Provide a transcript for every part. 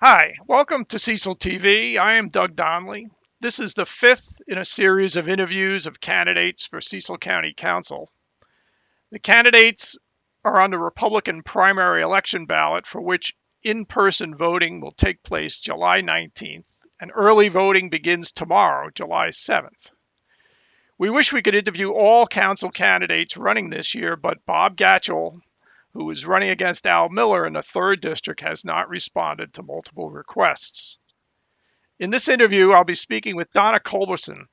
Hi, welcome to Cecil TV. I am Doug Donley. This is the fifth in a series of interviews of candidates for Cecil County Council. The candidates are on the Republican primary election ballot, for which in-person voting will take place July 19th, and early voting begins tomorrow, July 7th. We wish we could interview all council candidates running this year, but Bob Gatchell, who is running against Al Miller in the 3rd District, has not responded to multiple requests. In this interview, I'll be speaking with Donna Culberson,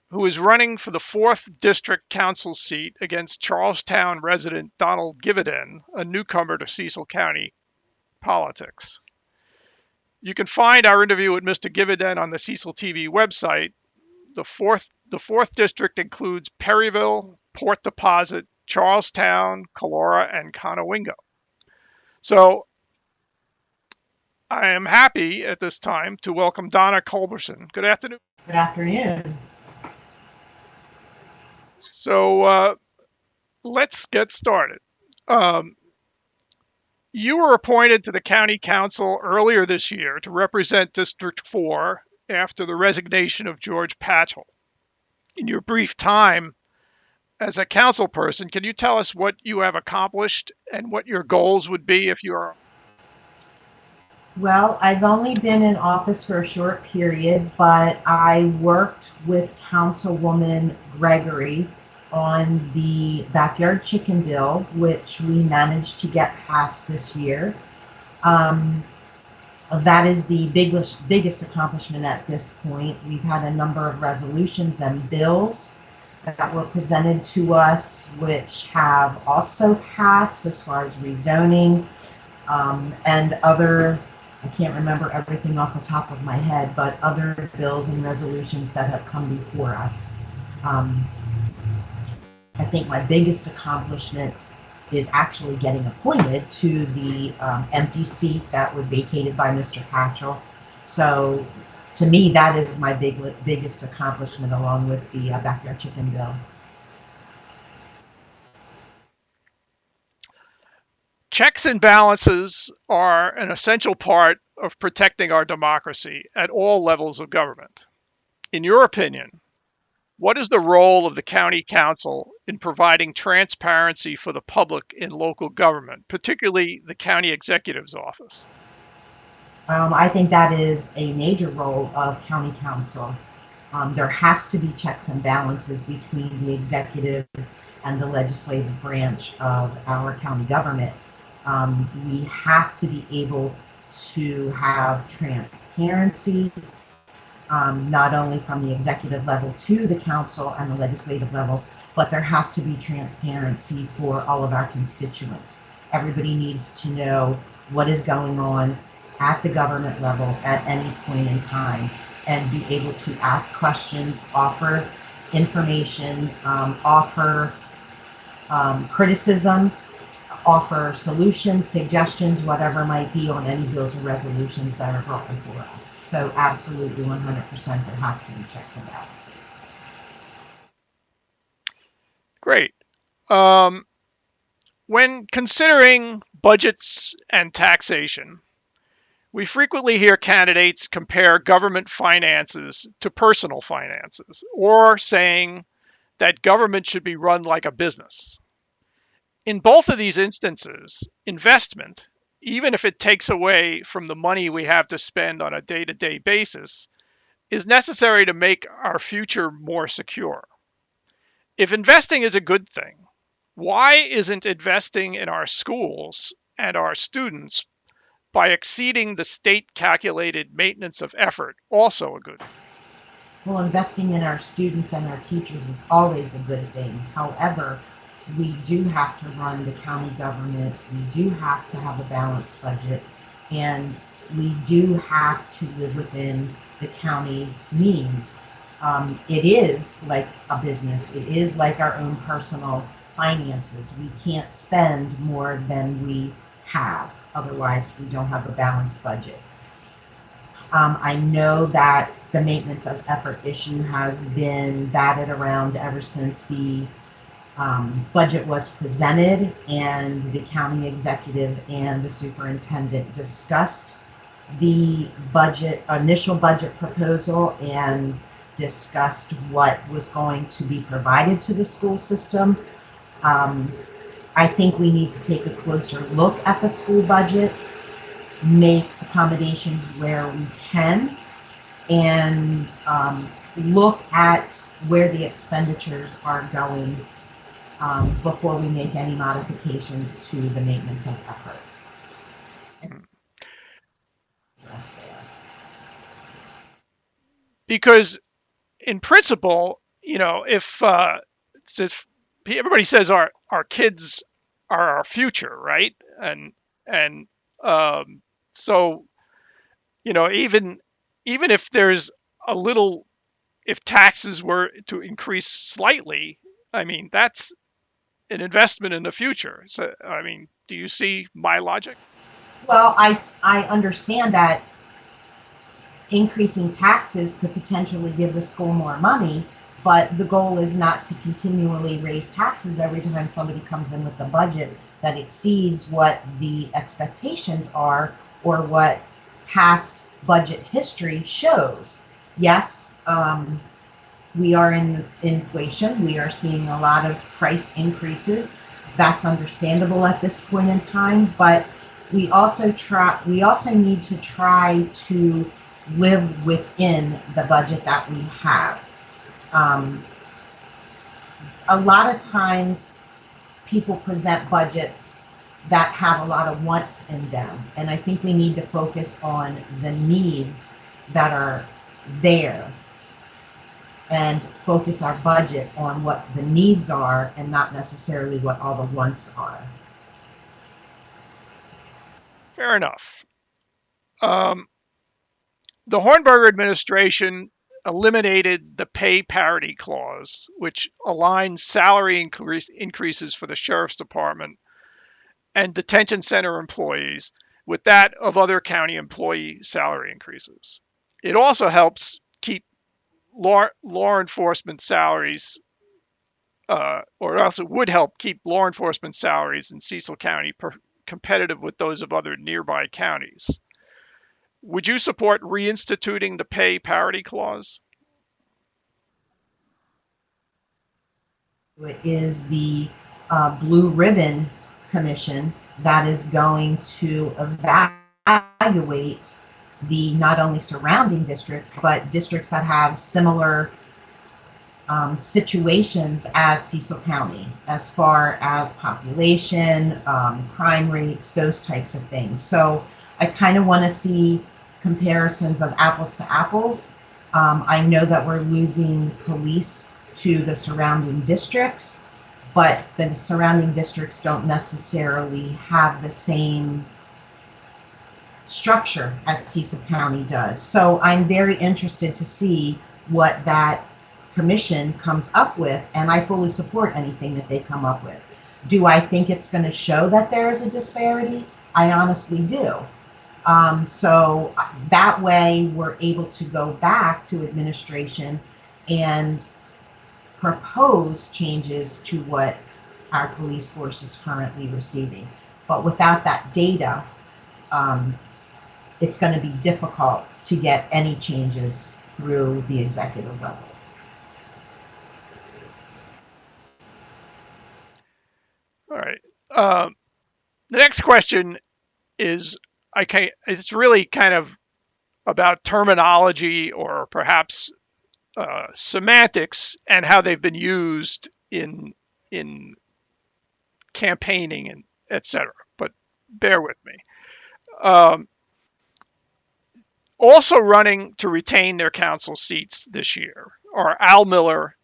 who is running for the 4th District Council seat against Charlestown resident Donald Gividen, a newcomer to Cecil County politics. You can find our interview with Mr. Gividen on the Cecil TV website. The 4th District includes Perryville, Port Deposit, Charlestown, Calora, and Conowingo. So I am happy at this time to welcome Donna Culberson. Good afternoon. Good afternoon. So let's get started. You were appointed to the County Council earlier this year to represent District 4 after the resignation of George Patchell. In your brief time as a council person, can you tell us what you have accomplished and what your goals would be if you are? Well, I've only been in office for a short period, but I worked with Councilwoman Gregory on the backyard chicken bill, which we managed to get passed this year. That is the biggest accomplishment at this point. We've had a number of resolutions and bills that were presented to us, which have also passed as far as rezoning and other, I can't remember everything off the top of my head, but other bills and resolutions that have come before us. I think my biggest accomplishment is actually getting appointed to the empty seat that was vacated by Mr. Patchell. So to me, that is my biggest accomplishment, along with the backyard chicken bill. Checks and balances are an essential part of protecting our democracy at all levels of government. In your opinion, what is the role of the County Council in providing transparency for the public in local government, particularly the County Executive's Office? I think that is a major role of County Council. There has to be checks and balances between the executive and the legislative branch of our county government. We have to be able to have transparency, not only from the executive level to the council and the legislative level, but there has to be transparency for all of our constituents. Everybody needs to know what is going on at the government level at any point in time, and be able to ask questions, offer information, offer criticisms, offer solutions, suggestions, whatever might be on any bills or resolutions that are brought before us. So absolutely 100% there has to be checks and balances. Great. When considering budgets and taxation, we frequently hear candidates compare government finances to personal finances, or saying that government should be run like a business. In both of these instances, investment, even if it takes away from the money we have to spend on a day-to-day basis, is necessary to make our future more secure. If investing is a good thing, why isn't investing in our schools and our students by exceeding the state calculated maintenance of effort also a good thing? Well, investing in our students and our teachers is always a good thing. However, we do have to run the county government, we do have to have a balanced budget, and we do have to live within the county means. It is like a business, it is like our own personal finances. We can't spend more than we have, otherwise we don't have a balanced budget. I know that the maintenance of effort issue has been batted around ever since the budget was presented and the county executive and the superintendent discussed the initial budget proposal and discussed what was going to be provided to the school system. Um, I think we need to take a closer look at the school budget, make accommodations where we can, and look at where the expenditures are going before we make any modifications to the maintenance of effort. Address there. Because in principle, if since everybody says our kids are our future, right? And so even if there's a little, if taxes were to increase slightly, I mean that's an investment in the future. So I mean, do you see my logic? Well, I understand that increasing taxes could potentially give the school more money, but the goal is not to continually raise taxes every time somebody comes in with a budget that exceeds what the expectations are or what past budget history shows. Yes, we are in inflation. We are seeing a lot of price increases. That's understandable at this point in time, but we also need to try to live within the budget that we have. Um, a lot of times people present budgets that have a lot of wants in them, and I think we need to focus on the needs that are there and focus our budget on what the needs are and not necessarily what all the wants are. Fair enough. Um, the Hornberger administration eliminated the pay parity clause, which aligns salary increases for the sheriff's department and detention center employees with that of other county employee salary increases. It also helps keep law enforcement salaries, or else it would help keep law enforcement salaries in Cecil County competitive with those of other nearby counties. Would you support reinstituting the pay parity clause? It is the Blue Ribbon Commission that is going to evaluate the not only surrounding districts, but districts that have similar situations as Cecil County, as far as population, crime rates, those types of things. So I kind of want to see comparisons of apples to apples. I know that we're losing police to the surrounding districts, but the surrounding districts don't necessarily have the same structure as Cecil County does. So I'm very interested to see what that commission comes up with, and I fully support anything that they come up with. Do I think it's going to show that there is a disparity? I honestly do. So that way we're able to go back to administration and propose changes to what our police force is currently receiving. But without that data, it's going to be difficult to get any changes through the executive level. All right. The next question is, it's really kind of about terminology or perhaps semantics and how they've been used in campaigning and etc. But bear with me. Also running to retain their council seats this year are Al Miller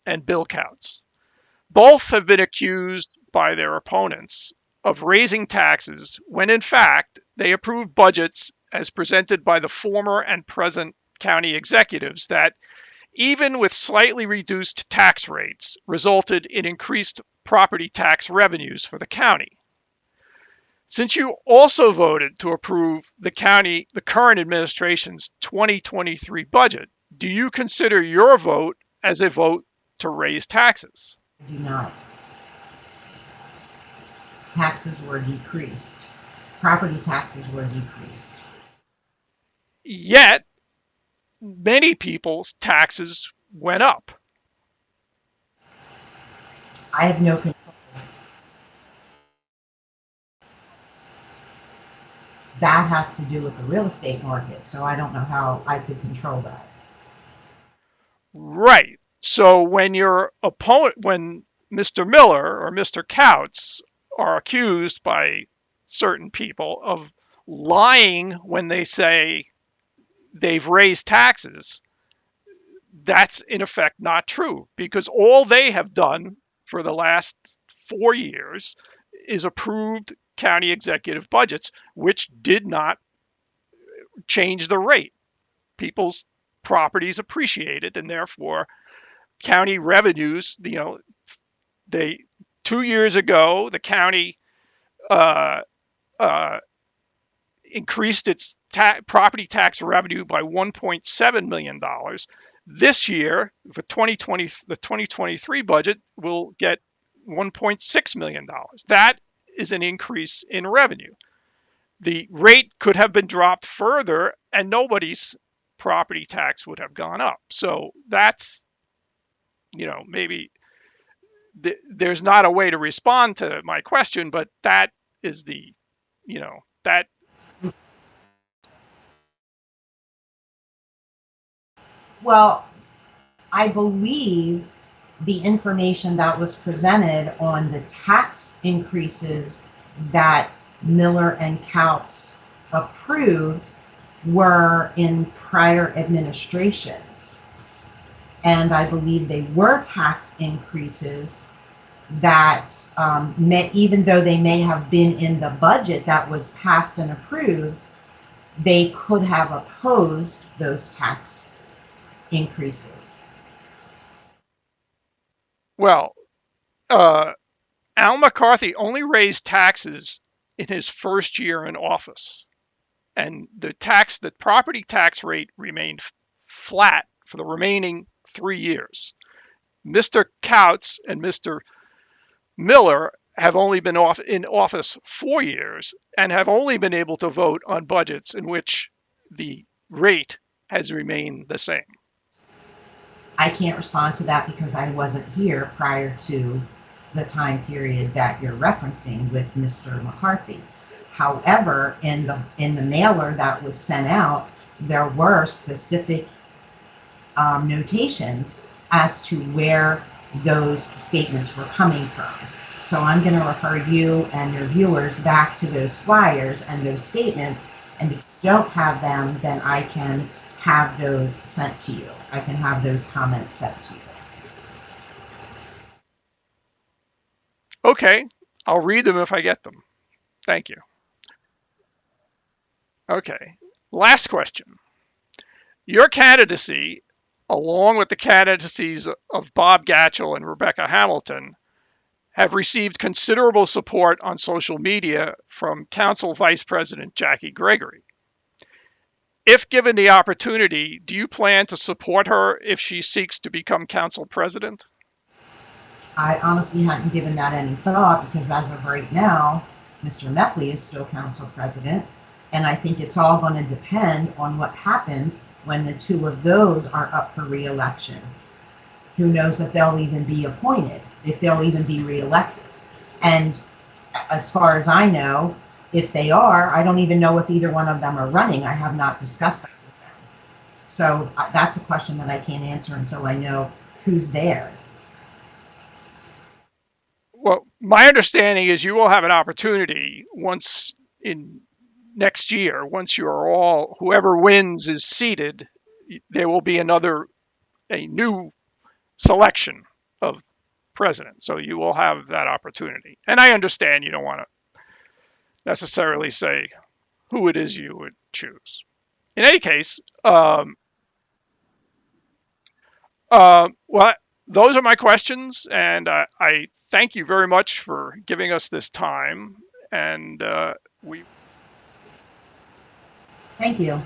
and Bill Couts. Both have been accused by their opponents of raising taxes when in fact they approved budgets as presented by the former and present county executives that, even with slightly reduced tax rates, resulted in increased property tax revenues for the county. Since you also voted to approve the current administration's 2023 budget, do you consider your vote as a vote to raise taxes? Do not. Taxes were decreased. Property taxes were decreased. Yet, many people's taxes went up. I have no control. That has to do with the real estate market, so I don't know how I could control that. Right. So when your opponent, when Mr. Miller or Mr. Couts are accused by certain people of lying when they say they've raised taxes, that's in effect not true because all they have done for the last 4 years is approved county executive budgets, which did not change the rate. People's properties appreciated, and therefore county revenues, they 2 years ago the county uh, uh, increased its property tax revenue by $1.7 million. This year, the 2023 budget will get $1.6 million. That is an increase in revenue. The rate could have been dropped further and nobody's property tax would have gone up. So that's, maybe there's not a way to respond to my question, but that is that. Well, I believe the information that was presented on the tax increases that Miller and Couts approved were in prior administrations. And I believe they were tax increases that, even though they may have been in the budget that was passed and approved, they could have opposed those tax increases. Well, Al McCarthy only raised taxes in his first year in office, and the property tax rate remained flat for the remaining 3 years. Mr. Couts and Mr. Miller have only been in office 4 years and have only been able to vote on budgets in which the rate has remained the same. I can't respond to that because I wasn't here prior to the time period that you're referencing with Mr. McCarthy. However, in the mailer that was sent out, there were specific notations as to where those statements were coming from. So I'm going to refer you and your viewers back to those flyers and those statements. And if you don't have them, then I can have those sent to you. I can have those comments sent to you. Okay, I'll read them if I get them. Thank you. Okay, last question. Your candidacy, along with the candidacies of Bob Gatchell and Rebecca Hamilton, have received considerable support on social media from Council Vice President Jackie Gregory. If given the opportunity, do you plan to support her if she seeks to become council president? I honestly hadn't given that any thought because as of right now, Mr. Meffley is still council president. And I think it's all going to depend on what happens when the two of those are up for re-election. Who knows if they'll even be appointed, if they'll even be re-elected. And as far as I know, if they are, I don't even know if either one of them are running. I have not discussed that with them. So that's a question that I can't answer until I know who's there. Well, my understanding is you will have an opportunity once in next year, once you are all, whoever wins is seated, there will be a new selection of president. So you will have that opportunity. And I understand you don't want to necessarily say who it is you would choose. In any case, well, those are my questions, and I thank you very much for giving us this time. And we Thank you.